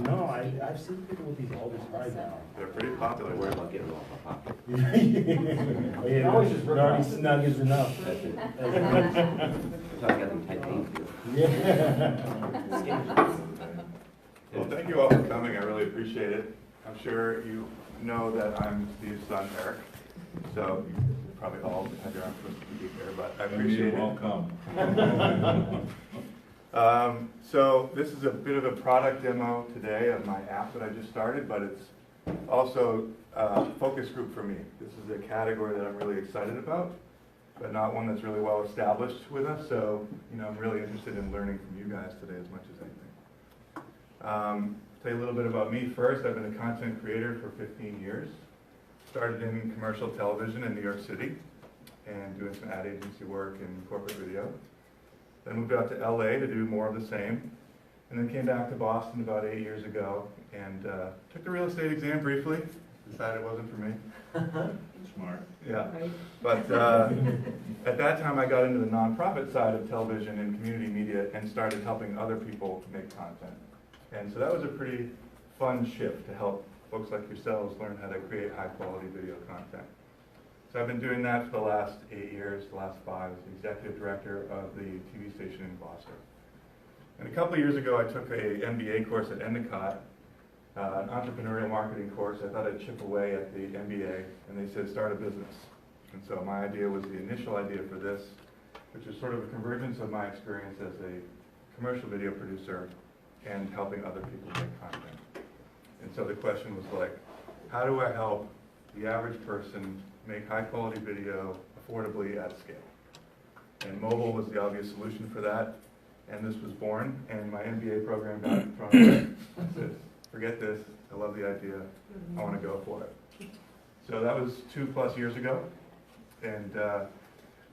No, I've seen people with these all the time now. They're pretty popular. Worry about getting off my pocket. Oh, yeah, Always just rip it already off. snug is enough. That's it. That's how I got them tight jeans. Yeah. Well, thank you all for coming. I really appreciate it. I'm sure you know that I'm Steve's son, Eric. So you probably all had your own to be here, but I appreciate it. So this is a bit of a product demo today of my app that I just started, but it's also a focus group for me. This is a category that I'm really excited about, but not one that's really well established with us. So, I'm really interested in learning from you guys today as much as anything. Tell you a little bit about me first. I've been a content creator for 15 years. Started in commercial television in New York City and doing some ad agency work and corporate video. Then moved out to LA to do more of the same. And then came back to Boston about 8 years ago and took the real estate exam briefly. Decided it wasn't for me. Smart. Yeah. But at that time I got into the nonprofit side of television and community media and started helping other people make content. And so that was a pretty fun shift to help folks like yourselves learn how to create high quality video content. So I've been doing that for the last 8 years, the last 5 as the executive director of the TV station in Gloucester. And a couple of years ago I took a MBA course at Endicott, an entrepreneurial marketing course. I thought I'd chip away at the MBA, and they said start a business. And so my idea was the initial idea for this, which is sort of a convergence of my experience as a commercial video producer and helping other people make content. And so the question was like, how do I help the average person make high quality video affordably at scale? And mobile was the obvious solution for that. And this was born, and my MBA program got in front of me. I said, forget this, I love the idea, I want to go for it. So that was 2+ years ago. And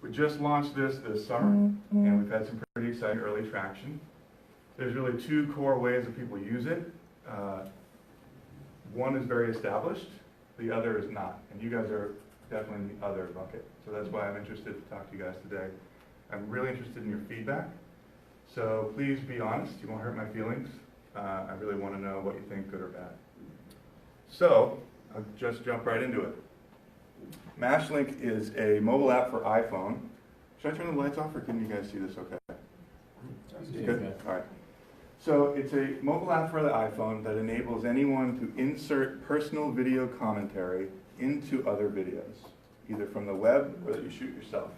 we just launched this summer, and we've had some pretty exciting early traction. There's really 2 core ways that people use it. One is very established, the other is not. And you guys are definitely in the other bucket. So that's why I'm interested to talk to you guys today. I'm really interested in your feedback. So please be honest, you won't hurt my feelings. I really want to know what you think, good or bad. So I'll just jump right into it. Mashlink is a mobile app for iPhone. Should I turn the lights off or can you guys see this okay? Good? All right. So it's a mobile app for the iPhone that enables anyone to insert personal video commentary into other videos, either from the web or that you shoot yourself.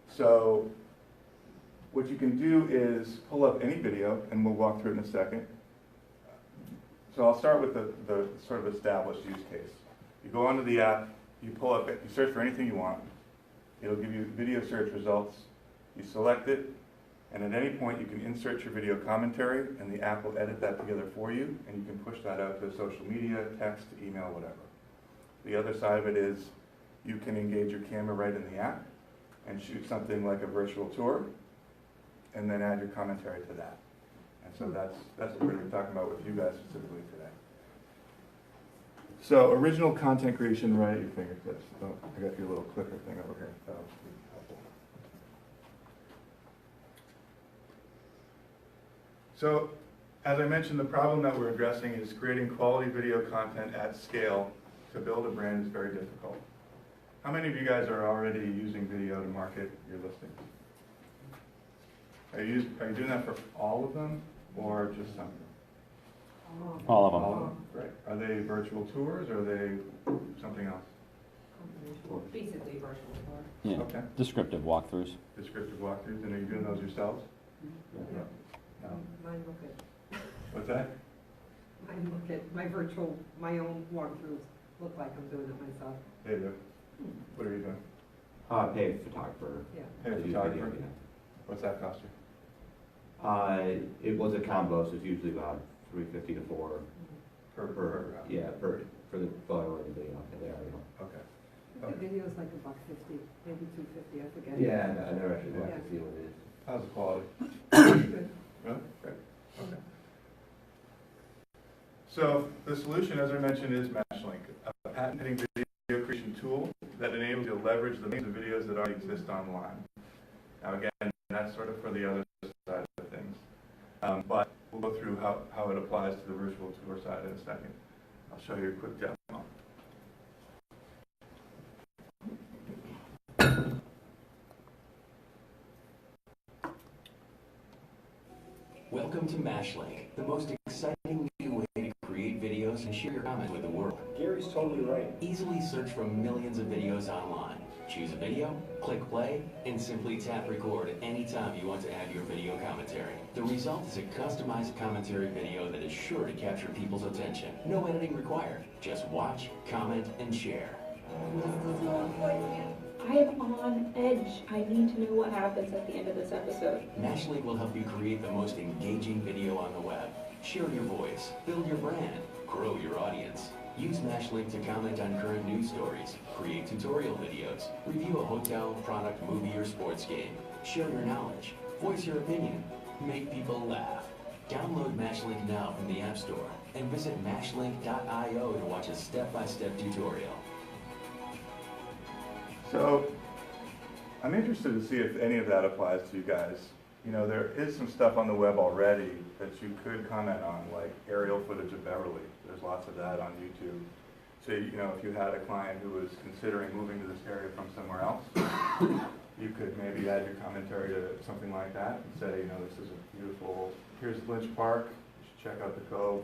So what you can do is pull up any video, and we'll walk through it in a second. So I'll start with the sort of established use case. You go onto the app, you pull up it, you search for anything you want. It'll give you video search results. You select it, and at any point you can insert your video commentary, and the app will edit that together for you, and you can push that out to social media, text, email, whatever. The other side of it is you can engage your camera right in the app and shoot something like a virtual tour, and then add your commentary to that. And so that's what we're going to be talking about with you guys specifically today. So original content creation right at your fingertips. Oh, I got your little clicker thing over here. That would be helpful. So as I mentioned, the problem that we're addressing is creating quality video content at scale to build a brand is very difficult. How many of you guys are already using video to market your listings? Are you doing that for all of them or just some? All of them. All of them? Great. Are they virtual tours or are they something else? Basically virtual tour. Yeah. Okay. Descriptive walkthroughs. Descriptive walkthroughs, and are you doing those yourselves? Yeah. No. Mine look at, What's that? mine look at, my own walkthroughs look like I'm doing it myself. They do. What are you doing? Pay a photographer. Yeah. Hey, a to do photographer? video, What's that cost you? yeah. It was a combo, so it's usually about $350 to $400 Per for the photo and the video. Okay. The video's like $1.50, maybe $2.50, I forget. Yeah, I never actually got Yeah. to see what it is. How's the quality? Good. Really? Great. Okay. So the solution, as I mentioned, is Mashlink, a patented video creation tool that enables you to leverage the millions of videos that already exist online. Now again, that's sort of for the other side of things. But we'll go through how it applies to the virtual tour side in a second. I'll show you a quick demo. Welcome to Mashlink, the most exciting new way to create videos and share your comments with the world. Gary's totally right. Easily search from millions of videos online. Choose a video, click play, and simply tap record anytime you want to add your video commentary. The result is a customized commentary video that is sure to capture people's attention. No editing required. Just watch, comment, and share. I am on edge. I need to know what happens at the end of this episode. Mashlink will help you create the most engaging video on the web. Share your voice, build your brand, grow your audience. Use Mashlink to comment on current news stories, create tutorial videos, review a hotel, product, movie, or sports game. Share your knowledge, voice your opinion, make people laugh. Download Mashlink now from the App Store and visit mashlink.io to watch a step-by-step tutorial. So, I'm interested to see if any of that applies to you guys. You know, there is some stuff on the web already that you could comment on, like aerial footage of Beverly. There's lots of that on YouTube. So, you know, if you had a client who was considering moving to this area from somewhere else, you could maybe add your commentary to something like that and say, you know, this is a beautiful, here's Lynch Park, you should check out the Cove,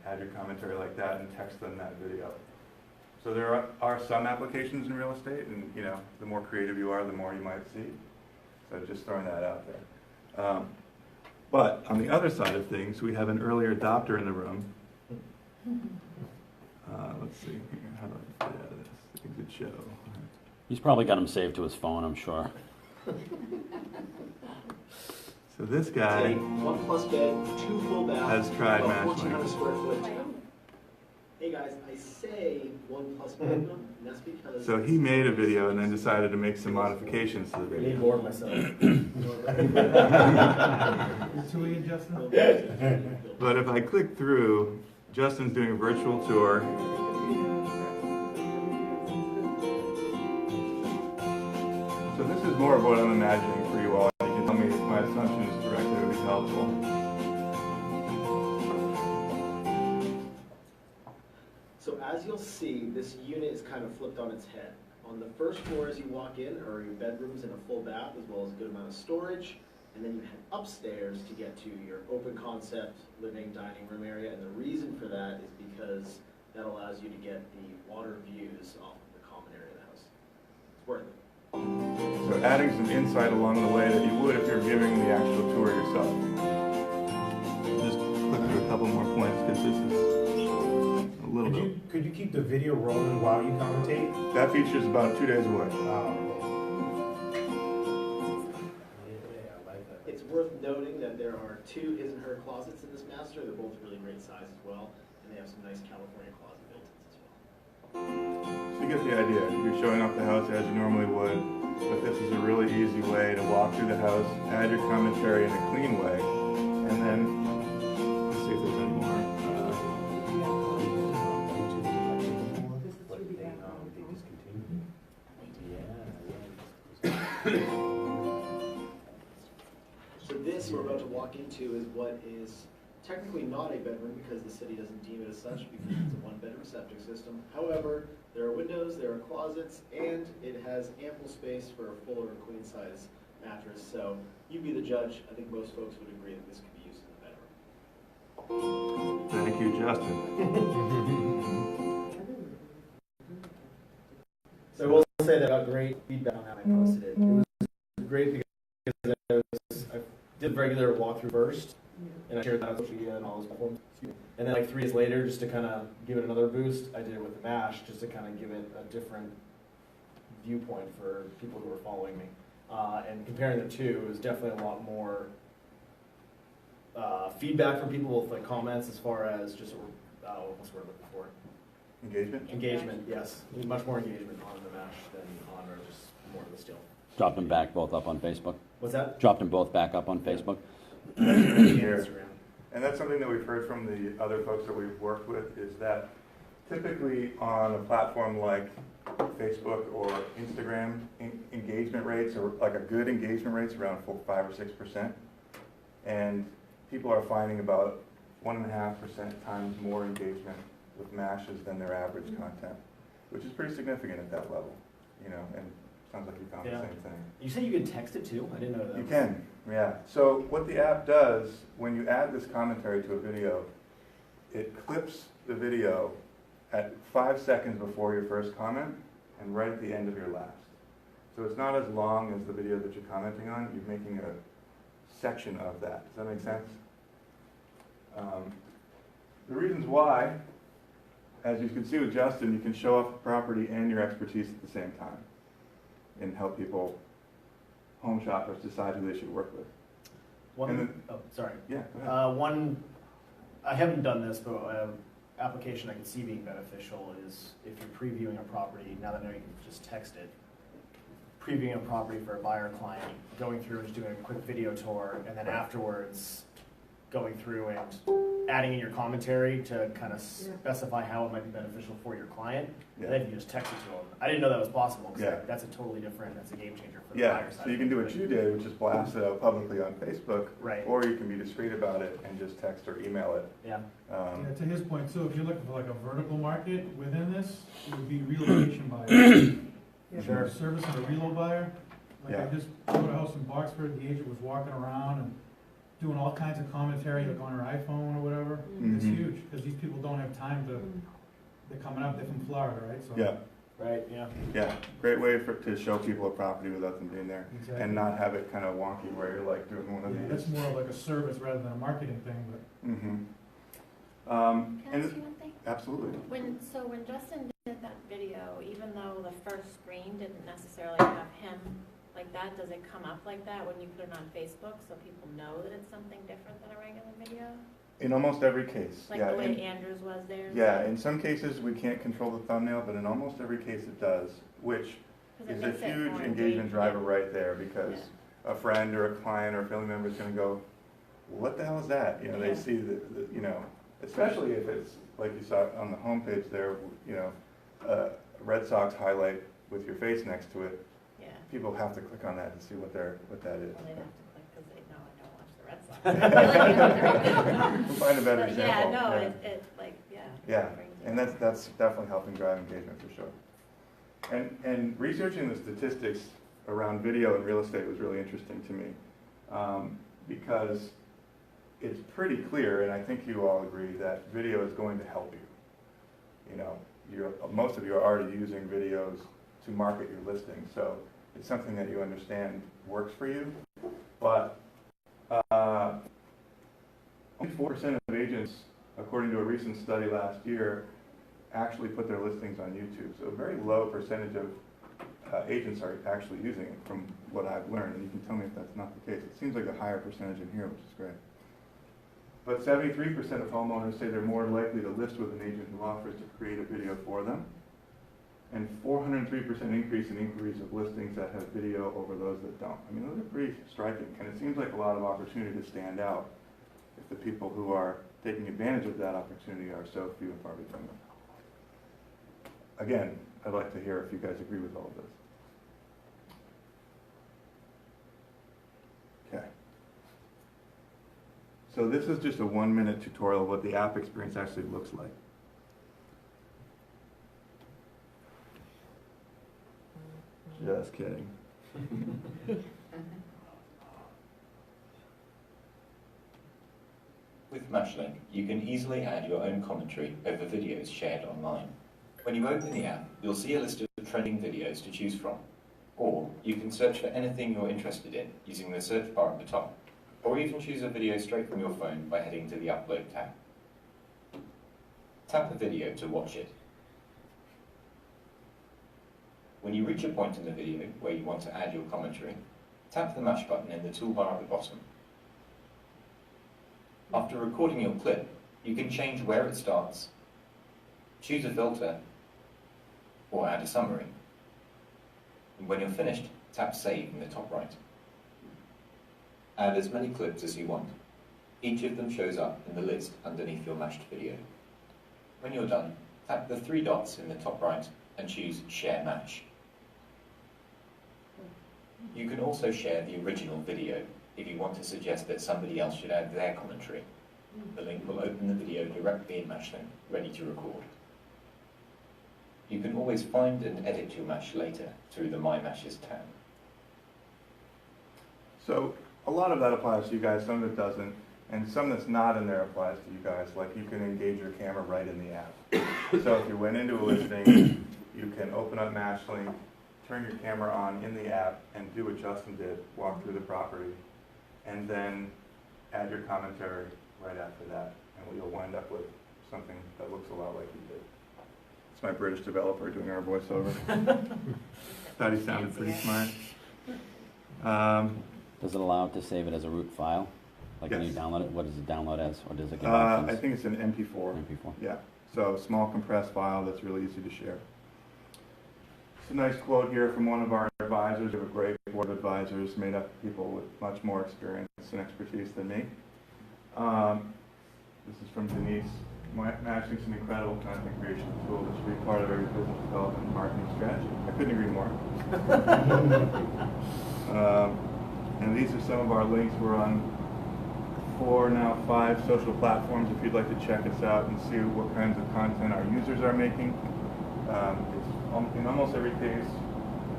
add your commentary like that and text them that video. So there are some applications in real estate, and you know, the more creative you are, the more you might see. So just throwing that out there. But on the other side of things, we have an early adopter in the room. Let's see, how do I get out of this? It's a good show. He's probably got him saved to his phone, I'm sure. So this guy 1 plus bed, 2 full baths, has tried about Mashlink. 1,400 square foot. Hey guys, I say 1 plus bedroom, and that's because. So he made a video and then decided to make some modifications to the I need video. more of myself. But if I click through, Justin's doing a virtual tour. So this is more of what I'm imagining for you all. You can tell me if my assumption is correct, it would be helpful. So as you'll see, this unit is kind of flipped on its head. On the first floor as you walk in are your bedrooms and a full bath as well as a good amount of storage. And then you head upstairs to get to your open concept living dining room area. And the reason for that is because that allows you to get the water views off of the common area of the house. It's worth it. So adding some insight along the way that you would if you're giving the actual tour yourself. Just click through a couple more points because this is a little bit. Could you keep the video rolling while you commentate? That feature's about 2 days away. Yeah, I like that. It's worth noting that there are 2 his and her closets in this master. They're both really great size as well. And they have some nice California closet built-ins as well. So you get the idea. You're showing off the house as you normally would, but this is a really easy way to walk through the house, add your commentary in a clean way, and then let's see if there's any more. So this we're about to walk into is what is technically not a bedroom because the city doesn't deem it as such because it's a 1-bedroom septic system. However, there are windows, there are closets, and it has ample space for a full or queen size mattress. So you be the judge. I think most folks would agree that this could be used in the bedroom. Thank you, Justin. So I will say that I got great feedback on how I posted it. It was great because I did regular walkthrough first, and I shared that on social media and all those platforms. And then like 3 days later, just to kind of give it another boost, I did it with the Mash, just to kind of give it a different viewpoint for people who were following me. And comparing the two, it was definitely a lot more feedback from people with like comments as far as just what's the word I'm looking for? Engagement? Engagement, yes. Much more engagement on the Mash than on or just more of the still. Dropped them back both up on Facebook. What's that? Dropped them both back up on Facebook. Instagram. And that's something that we've heard from the other folks that we've worked with, is that typically on a platform like Facebook or Instagram, engagement rates, or like a good engagement rate's around 5 or 6%. And people are finding about 1.5% times more engagement with mashes than their average content, which is pretty significant at that level, you know, and sounds like you found the same thing. You said you could text it too? I didn't know that. You can, yeah. So what the app does, when you add this commentary to a video, it clips the video at 5 seconds before your first comment and right at the end of your last. So it's not as long as the video that you're commenting on, you're making a section of that. Does that make sense? The reasons why, as you can see with Justin, you can show off the property and your expertise at the same time and help people, home shoppers, decide who they should work with. Sorry. Yeah, go ahead. One, I haven't done this, but application I can see being beneficial is if you're previewing a property, now that I know you can just text it, previewing a property for a buyer client, going through and just doing a quick video tour, and then afterwards going through and adding in your commentary to kind of specify how it might be beneficial for your client. Yeah. And then you just text it to them. I didn't know that was possible, because Yeah. that's a totally different, that's a game changer for the Yeah, buyer side. so you can do what you did, which is blast it out publicly on Facebook, Right. or you can be discreet about it and just text or email it. Yeah. Yeah, to his point too, if you're looking for like a vertical market within this, it would be relocation buyers. If you're servicing a reload buyer, like I just bought a house in Boxford, the agent was walking around and doing all kinds of commentary, like on her iPhone or whatever. It's Mhm. huge, because these people don't have time to, they're coming up, they're from Florida, right? So Yeah, Right, yeah. yeah, great way to show people a property without them being there, Exactly. and not have it kind of wonky where you're like doing one of Yeah, these. that's more like a service rather than a marketing thing, but. Mm-hmm. Can I ask you one thing? Absolutely. When Justin did that video, even though the first screen didn't necessarily have him like that, does it come up like that when you put it on Facebook so people know that it's something different than a regular video? In almost every case, Like yeah. the way Andrews was there? Yeah, in some cases we can't control the thumbnail, but in almost every case it does, which 'Cause it is a makes it huge more engagement driver right there, because Yeah. a friend or a client or a family member is going to go, what the hell is that? You know, Yeah. they see you know, especially if it's like you saw on the homepage there, you know, a Red Sox highlight with your face next to it. Yeah. People have to click on that to see what that is. Well, they'd have to click because they know I don't watch the Red Sox. We'll find a better But example. yeah, no, Yeah. it like, yeah. Yeah, it brings it and up. that's definitely helping drive engagement for sure. And researching the statistics around video in real estate was really interesting to me, because it's pretty clear, and I think you all agree, that video is going to help you. You know, most of you are already using videos to market your listing, so it's something that you understand works for you. But only 4% of agents, according to a recent study last year, actually put their listings on YouTube. So a very low percentage of agents are actually using it, from what I've learned. And you can tell me if that's not the case. It seems like a higher percentage in here, which is great. But 73% of homeowners say they're more likely to list with an agent who offers to create a video for them. And 403% increase in inquiries of listings that have video over those that don't. I mean, those are pretty striking, and it seems like a lot of opportunity to stand out if the people who are taking advantage of that opportunity are so few and far between. Again, I'd like to hear if you guys agree with all of this. Okay. So this is just a 1-minute tutorial of what the app experience actually looks like. Just kidding. With Mashlink, you can easily add your own commentary over videos shared online. When you open the app, you'll see a list of trending videos to choose from. Or you can search for anything you're interested in using the search bar at the top. Or even choose a video straight from your phone by heading to the Upload tab. Tap the video to watch it. When you reach a point in the video where you want to add your commentary, tap the Mash button in the toolbar at the bottom. After recording your clip, you can change where it starts, choose a filter, or add a summary. And when you're finished, tap Save in the top right. Add as many clips as you want. Each of them shows up in the list underneath your mashed video. When you're done, tap the 3 dots in the top right and choose Share Mash. You can also share the original video if you want to suggest that somebody else should add their commentary. The link will open the video directly in Mashlink, ready to record. You can always find and edit your mash later through the My Mashes tab. So a lot of that applies to you guys, some of it doesn't, and some that's not in there applies to you guys, like you can engage your camera right in the app. So if you went into a listing, you can open up Mashlink, turn your camera on in the app, and do what Justin did, walk through the property, and then add your commentary right after that, and you'll wind up with something that looks a lot like you did. It's my British developer doing our voiceover. Thought he sounded pretty smart. Does it allow it to save it as a root file? Like when you Yes. download it, what does it download as? Or does it give I options? think it's an MP4. MP4. Yeah, so a small compressed file that's really easy to share. It's a nice quote here from one of our advisors. We have a great board of advisors made up of people with much more experience and expertise than me. This is from Denise. Mashlink is an incredible content creation tool that should be part of every business development and marketing strategy. I couldn't agree more. And these are some of our links. We're on 4, now 5 social platforms if you'd like to check us out and see what kinds of content our users are making. It's in almost every case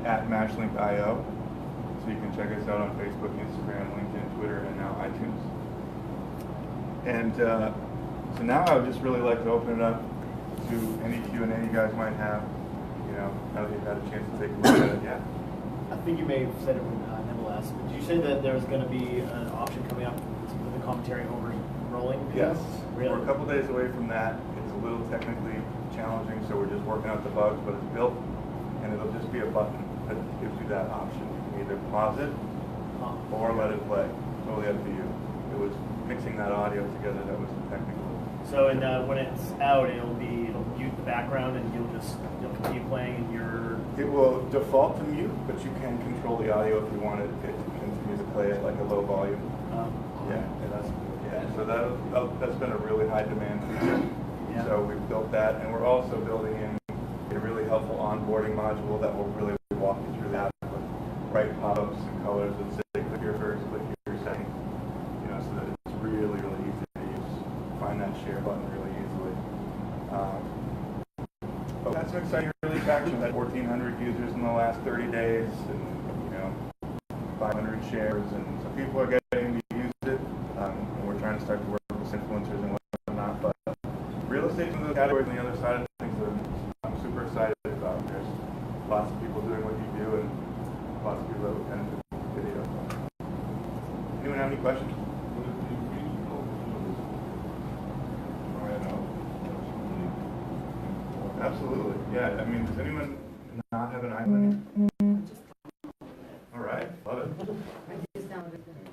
at Mashlink.io. So you can check us out on Facebook, Instagram, LinkedIn, Twitter, and now iTunes. And so now I would just really like to open it up to any Q&A you guys might have. You know, now that you've had a chance to take a look at it. Yeah. I think you may have said it when Neville asked, but did you say that there was going to be an option coming up with the commentary over rolling? Yes. Really? We're a couple days away from that. It's a little technically challenging, so we're just working out the bugs, but it's built, and it'll just be a button that gives you that option. You can either pause it or let it play. Totally up to you. It was mixing that audio together that was the technical. So when it's out, it'll mute the background, and you'll continue playing, and It will default to mute, but you can control the audio if you wanted it to continue to play at like a low volume. So that's been a really high demand feature. Yeah. So we've built that, and we're also building in a really helpful onboarding module that will really walk you through that with bright pop-ups and colors that say click here first, click here second. You know, so that it's really, really easy to use. Find that share button really easily. But that's some exciting early traction. Had 1,400 users in the last 30 days, and 500 shares, and so people are getting to use it. And we're trying to start to work with influencers and whatnot. But real estate is one of the categories on the other side of things that I'm super excited about. There's lots of people doing what you do, and lots of people that would benefit from the video. Anyone have any questions? Absolutely. Yeah. I mean, does anyone not have an iPhone? All right. Love it.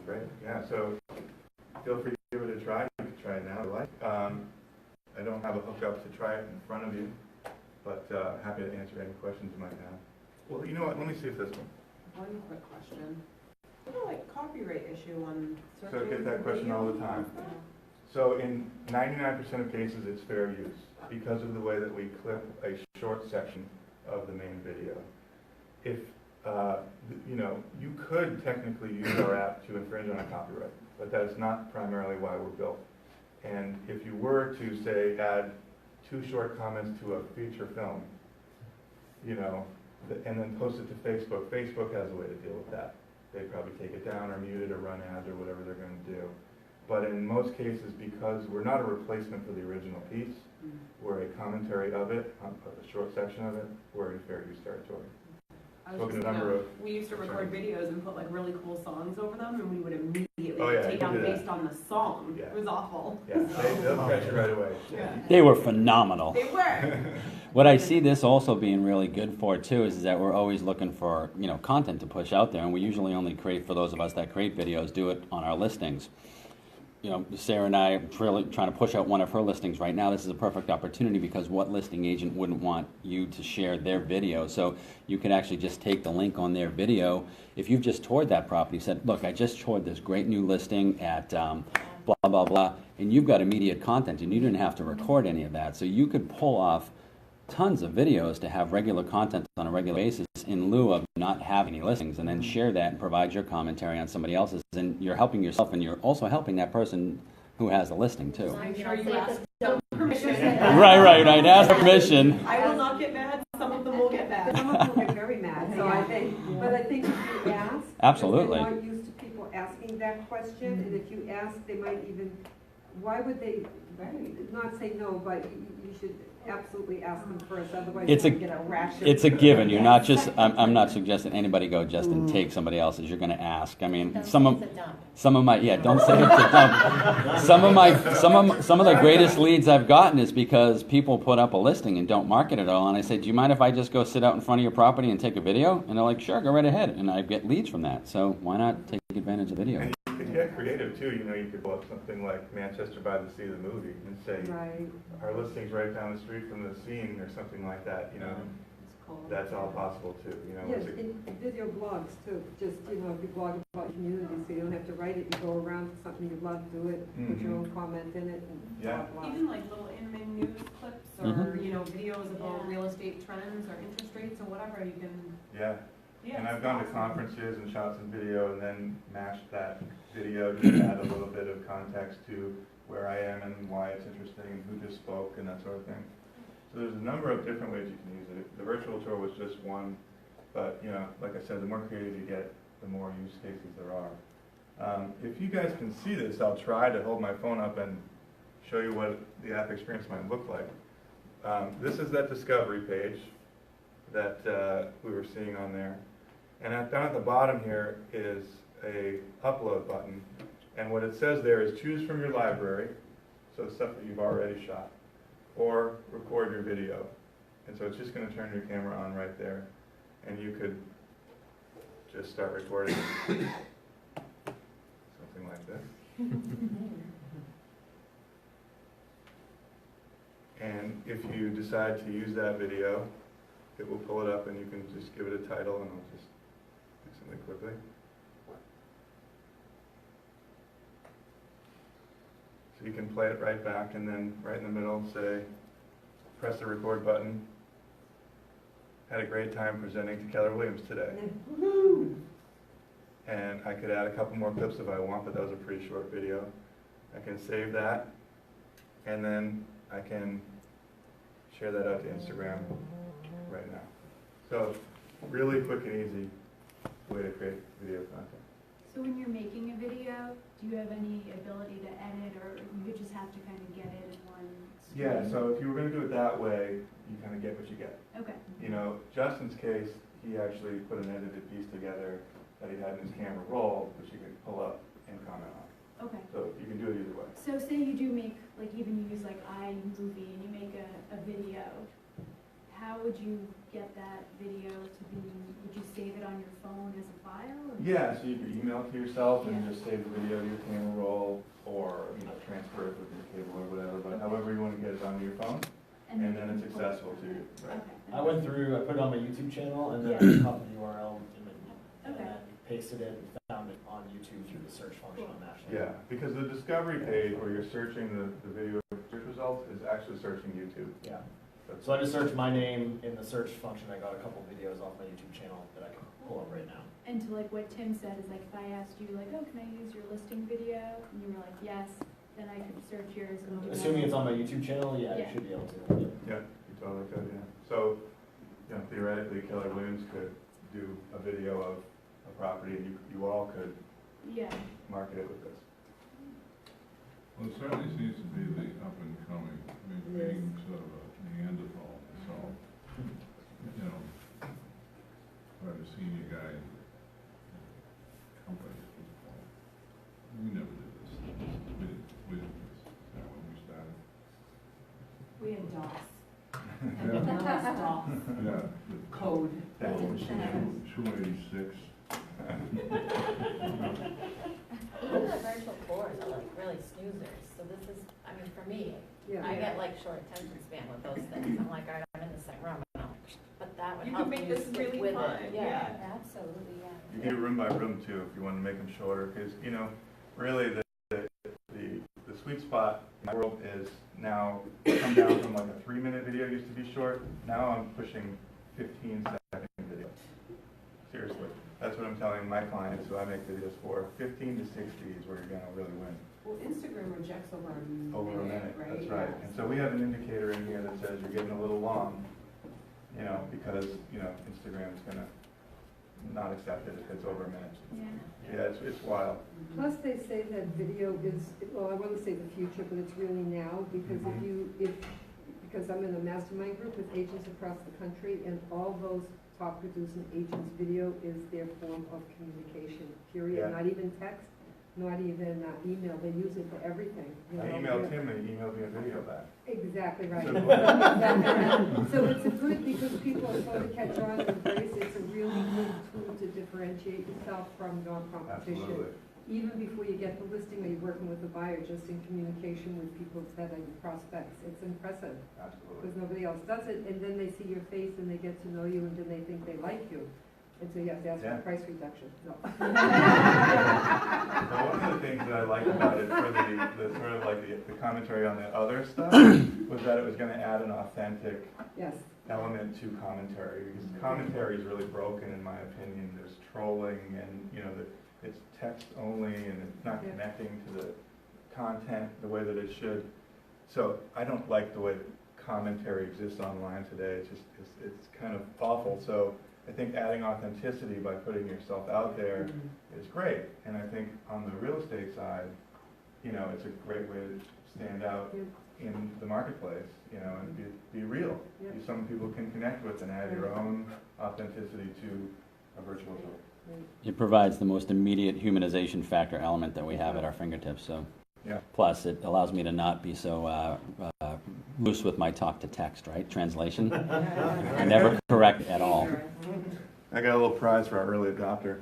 Great. Yeah. So feel free to give it a try. You can try it now if you like. I don't have a hookup to try it in front of you, but happy to answer any questions you might have. Well, you know what? Let me see if this one. One quick question. Copyright issue on So I get that question all the time. So in 99% of cases, it's fair use because of the way that we clip a short section of the main video. If, you could technically use our app to infringe on a copyright, but that's not primarily why we're built. And if you were to, say, add 2 short comments to a feature film, and then post it to Facebook, Facebook has a way to deal with that. They probably take it down or mute it or run ads or whatever they're going to do. But in most cases, because we're not a replacement for the original piece, we're a commentary of it, a short section of it, we're in fair use territory. We used to record videos and put really cool songs over them, and we would immediately take do down that. based on the song. Yeah. It was awful. Yeah, they'll catch it right away. Yeah. They were phenomenal. They were. What I see this also being really good for too is that we're always looking for content to push out there, and we usually only create, for those of us that create videos, do it on our listings. Sarah and I are really trying to push out one of her listings right now. This is a perfect opportunity because what listing agent wouldn't want you to share their video? So you could actually just take the link on their video. If you've just toured that property, said, look, I just toured this great new listing at blah, blah, blah, and you've got immediate content and you didn't have to record any of that. So you could pull off tons of videos to have regular content on a regular basis in lieu of not having any listings, and then share that and provide your commentary on somebody else's, and you're helping yourself, and you're also helping that person who has the listing too. I'm sure you asked permission. Right. Ask permission. I will not get mad. Some of them will get mad. Some of them will get very mad, so I think, but I think if you ask. Absolutely. They're not used to people asking that question, and if you ask, they might even, why would they, not say no, but you should absolutely ask them first, otherwise It's you'll a, get a rash of. it's a given. You're not just, I'm not suggesting anybody go just and take somebody else's. You're gonna ask. I mean, Don't some say of it's a dump. Some of my, yeah, don't say it's a dump. Some of the greatest leads I've gotten is because people put up a listing and don't market it all, and I say, do you mind if I just go sit out in front of your property and take a video? And they're like, sure, go right ahead, and I get leads from that. So why not take advantage of video? And you could get creative too, you know, you could pull up something like Manchester by the Sea, the movie, and say, Right. our listing's right down the street from the scene, or something like that, you know. That's all possible too, you know. Yes, in video blogs too, just, if you blog about your community, so you don't have to write it, you go around to something you love, do it, put your own comment in it, and blah, blah. Even like little Inman news clips or, videos about real estate trends or interest rates or whatever, you can. Yeah. Yeah, And I've it's gone to awesome. conferences and shot some video and then mashed that video to add a little bit of context to where I am and why it's interesting and who just spoke and that sort of thing. So there's a number of different ways you can use it. The virtual tour was just one, but like I said, the more creative you get, the more use cases there are. If you guys can see this, I'll try to hold my phone up and show you what the app experience might look like. This is that discovery page that we were seeing on there. And down at the bottom here is a upload button. And what it says there is choose from your library, so the stuff that you've already shot, or record your video. And so it's just going to turn your camera on right there. And you could just start recording something like this. And if you decide to use that video, it will pull it up and you can just give it a title, and I'll just do something quickly. So you can play it right back, and then right in the middle say, press the record button. Had a great time presenting to Keller Williams today. And I could add a couple more clips if I want, but that was a pretty short video. I can save that, and then I can share that out to Instagram right now. So really quick and easy way to create video content. So when you're making a video, do you have any ability to edit, or you would just have to kind of get it in one stream? Yeah, so if you were going to do it that way, you kind of get what you get. Okay. Justin's case, he actually put an edited piece together that he had in his camera roll, which you could pull up and comment on. Okay. So you can do it either way. So say you do make, even you use iMovie and you make a video, how would you get that video to be, would you save it on your phone as a file? Or? Yeah, so you could email it to yourself and just save the video to your camera roll, or transfer it with your cable or whatever, but however you want to get it onto your phone, and then it's accessible to you. Right. I went through, I put it on my YouTube channel, and then I copied the URL and then pasted it and found it on YouTube through the search function on Mashlink. Yeah, because the discovery page where you're searching the video search results is actually searching YouTube. Yeah. So I just searched my name in the search function. I got a couple videos off my YouTube channel that I can pull up right now. And to what Tim said is if I asked you oh, can I use your listing video? And you were like, yes, then I could search yours and do assuming it's on my YouTube channel, you should be able to. Yeah, you totally could, yeah. So, theoretically, Keller Williams could do a video of a property, and you all could market it with this. Well, it certainly seems to be the up and coming, being sort of a Neanderthal, so, quite a senior guy in companies. We never did this. We did this. Is that when we started? We had DOS. Yeah. DOS. Yeah. Code. 286. Even the virtual tours are really snoozers, so this is, for me, I get short attention span with those things. I'm like, all right, I'm in the same room, but that would You help could make you this stick really with fun, it. yeah. Absolutely, yeah. You can do room by room too if you want to make them shorter, because really the sweet spot in my world is now come down from a 3-minute video used to be short. Now I'm pushing 15-second video. That's what I'm telling my clients who I make videos for. 15 to 60 is where you're going to really win. Well, Instagram rejects over a minute. Over a minute, right? that's right. And so we have an indicator in here that says you're getting a little long, you know, because, you know, Instagram's going to not accept it if it's over a minute. Yeah, it's wild. Plus, they say that video is, well, I want to say the future, but it's really now, because because I'm in a mastermind group with agents across the country, and all those top producing agents, video is their form of communication, period. Yeah. Not even text, not even email. They use it for everything. You I know, emailed him and he emailed me a video back. Exactly right. So- So it's a good, because people are slow to catch on and embrace it. It's a really good tool to differentiate yourself from non-competition. Absolutely. Even before you get the listing or you're working with the buyer, just in communication with people that are your prospects. It's impressive. Absolutely. Because nobody else does it, and then they see your face and they get to know you, and then they think they like you. And so you have to ask for a price reduction. No. So one of the things that I liked about it for the sort of like the commentary on the other stuff was that it was going to add an authentic element to commentary, because commentary is really broken in my opinion. There's trolling and, you know, it's text only and it's not connecting to the content the way that it should. So I don't like the way that commentary exists online today. It's just, it's kind of awful. So I think adding authenticity by putting yourself out there is great. And I think on the real estate side, you know, it's a great way to stand out in the marketplace, you know, and be real. Be someone people can connect with and add your own authenticity to a virtual tour. It provides the most immediate humanization factor element that we have at our fingertips. So, plus it allows me to not be so loose with my talk to text, right? Translation. Never correct at all. I got a little prize for our early adopter.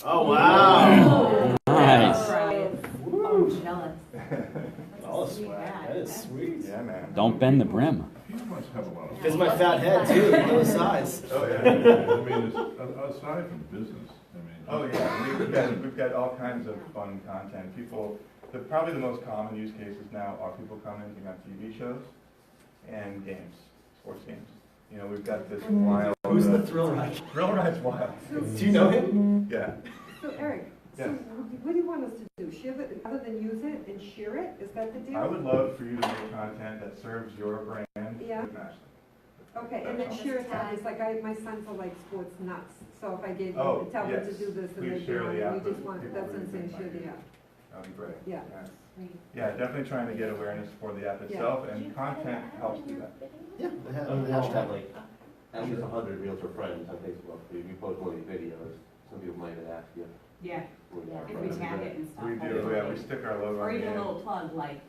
Oh, wow. Nice. Oh, jealous. Oh, swag. That is sweet. Yeah, man. Don't bend the brim. You must have a lot of. Because my fat head, too, both sides. Oh, yeah. I mean, aside from business, I mean. Oh, yeah. We've got all kinds of fun content. People, probably the most common use cases now are people commenting on TV shows and games, sports games. You know, we've got this wild. Who's the Thrill Ride? Thrill Ride's wild. Do you know him? Yeah. So Eric, Yes. what do you want us to do? Share it, other than use it and share it? Is that the deal? I would love for you to make content that serves your brand with Mashlink. Okay, and then share it out. It's like my sons are like sports nuts. So if I gave Oh, you, tell them yes. to do this and Please they do share it, the app and you just with want, people that's who you insane, think share might the app. That'd be great. Yeah. Yeah, definitely trying to get awareness for the app itself, and content helps do that. Yeah, they have like at least 100 realtor friends on Facebook. If you post one of these videos, some people might have asked you. Yeah, if we tag it and stuff. We do, yeah, we stick our logo Or on even the a end. little plug like,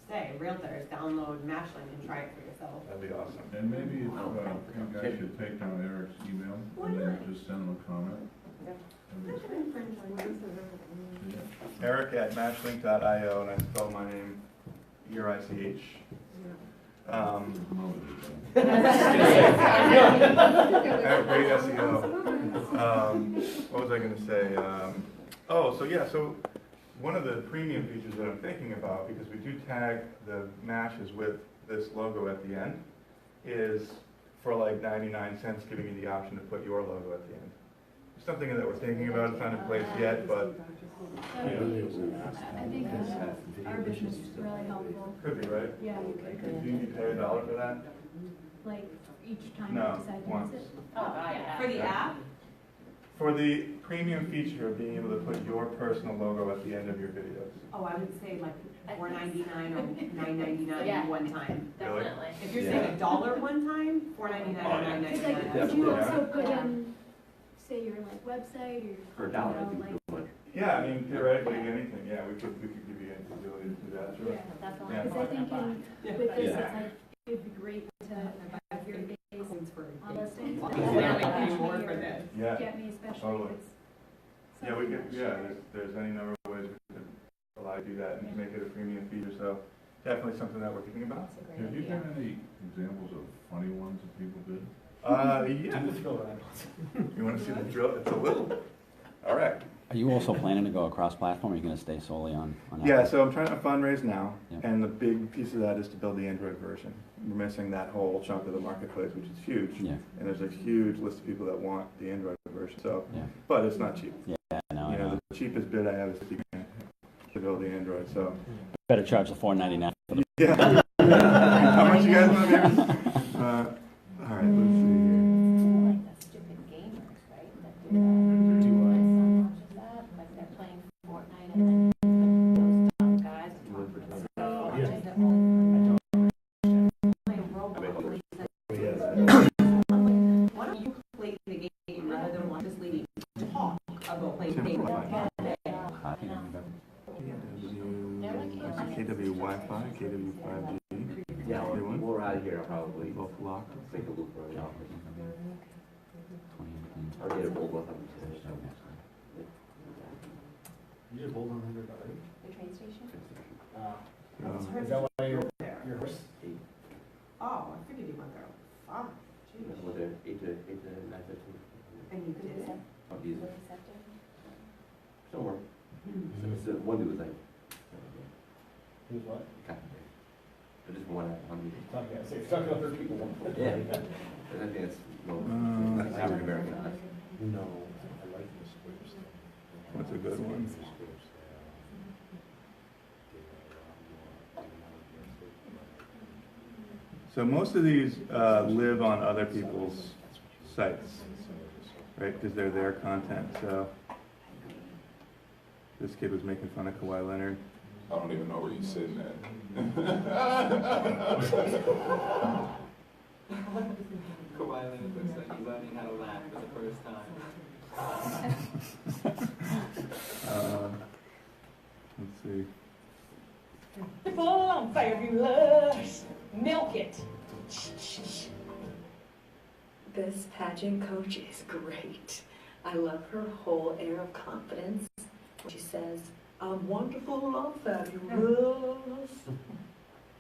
say, realtors, download Mashlink and try it for yourself. That'd be awesome. And maybe you guys should take down Eric's email and then just send him a comment. Eric@mashlink.io, and I spell my name E-R-I-C-H. Great SEO. What was I going to say? So one of the premium features that I'm thinking about, because we do tag the mashes with this logo at the end, is for like 99 cents giving you the option to put your logo at the end. It's something that we're thinking about. It's not in place yet, but I think our business is really helpful. could be, right? Yeah. Do you pay $1 for that? Like each time No, you decide to once. use it. For the app? For the premium feature of being able to put your personal logo at the end of your videos. Oh, I would say like $4.99 or $9.99 one time. Really? Definitely. If you're saying $1 one time, $4.99 or It's like, $9.99. would you also put in, say, your like website or For your, $1, I think like, too much. Yeah, I mean, theoretically, anything, yeah, we could give you the ability to do that, sure. yeah. Definitely. Yeah. Because I think with this, it's like, it'd be great to have your face on listings. Yeah, we pay more for this. Yeah, Get me, especially totally. if it's. Yeah, we could, there's any number of ways we could allow you to do that and make it a premium feature, so definitely something that we're thinking about. Have you got any examples of funny ones that people did? Yeah. Do the Thrill Ride. You want to see the drill? It's a little. All right. Are you also planning to go across platform, or are you going to stay solely on Apple? Yeah, so I'm trying to fundraise now, Yep. and the big piece of that is to build the Android version. We're missing that whole chunk of the marketplace, which is huge. Yeah. And there's a huge list of people that want the Android version. version. So, Yeah. but it's not cheap. Yeah, no, I You know, know. the cheapest bid I have is 50 grand to build the Android. So, Better charge the $4.99 for the. yeah. How much you guys want to give? All right, let's see here. Like the stupid gamers, right, that do that. Do what? My son watches that, like they're playing Fortnite and then those dumb guys watching their own. Playing Roblox. Why don't you play the game rather than watch this lady talk about playing the game? KW Wi-Fi, KW 5G. Yeah, Good one. we're out of here, I'll probably Both locked. make a loop around the office. I'll get a bold one. You did bold on 100 already? The train station? Is that why your horse? Oh, I figured you went there. Ah, geez. With the 8 to 9:15. And you did it? I'll use it. Somewhere. So one dude was like, Who's what? I just one on me. Okay, so you're talking about 30 people. Yeah. And I think it's, like African American. No, I like the squares. That's a good one. So most of these live on other people's sites, right? Because they're their content. So this kid was making fun of Kawhi Leonard. I don't even know where he's sitting at. Kawhi Leonard looks like he's learning how to laugh for the first time. Let's see. Full on fabulous. Milk it. This pageant coach is great. I love her whole air of confidence. She says, I'm wonderful, I'm fabulous.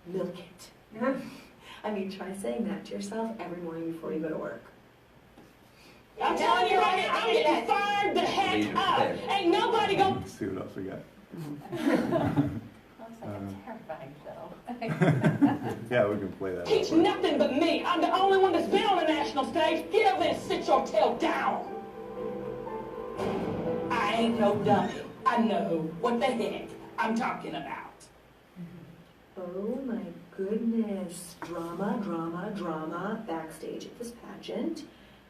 Milk it. I mean, try saying that to yourself every morning before you go to work. I'm telling you right now, I'm getting fired the heck up. Ain't nobody gonna. Let's see what else we got. Looks like a terrifying show. Yeah, we can play that. Teach nothing but me. I'm the only one that's been on the national stage. Get over there and sit your tail down. I ain't no dummy. I know what the heck I'm talking about. Oh my goodness. Drama, drama, drama backstage at this pageant.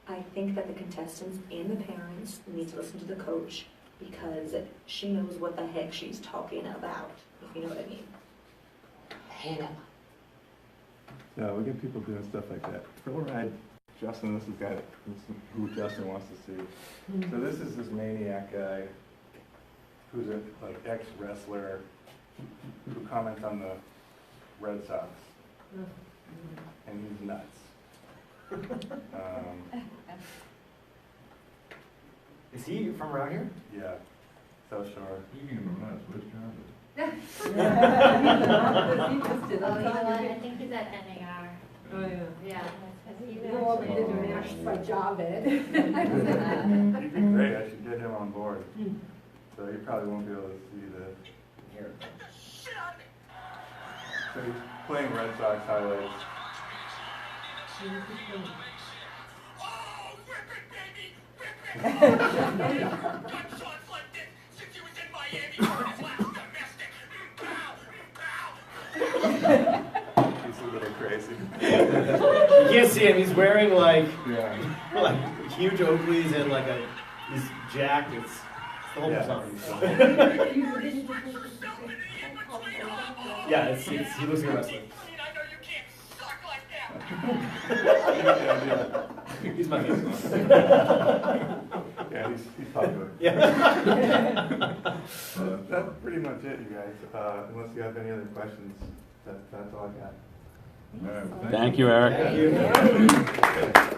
I think that the contestants and the parents need to listen to the coach because she knows what the heck she's talking about, if you know what I mean. Hannah. So we get people doing stuff like that. For the ride, Justin, this is who Justin wants to see. So this is this maniac guy who's a like ex-wrestler who comments on the Red Sox, and he's nuts. Is he from around here? Yeah, South Shore. Speaking of nuts, which job is Oh, you know what? I think he's at NAR. Oh, yeah. Yeah. Because he We're all international by job ed. He'd be great. I should get him on board. So he probably won't be able to see the. Here. So he's playing Red Sox highlights. He's a little crazy. You can't see him. He's wearing like huge Oakleys and like these jackets. It's the whole song. Yeah, he looks like a wrestler. He's my favorite. Yeah, he's popular. Yeah. That's pretty much it, you guys. Unless you have any other questions, that's all I got. Thank you, Eric. Thank you.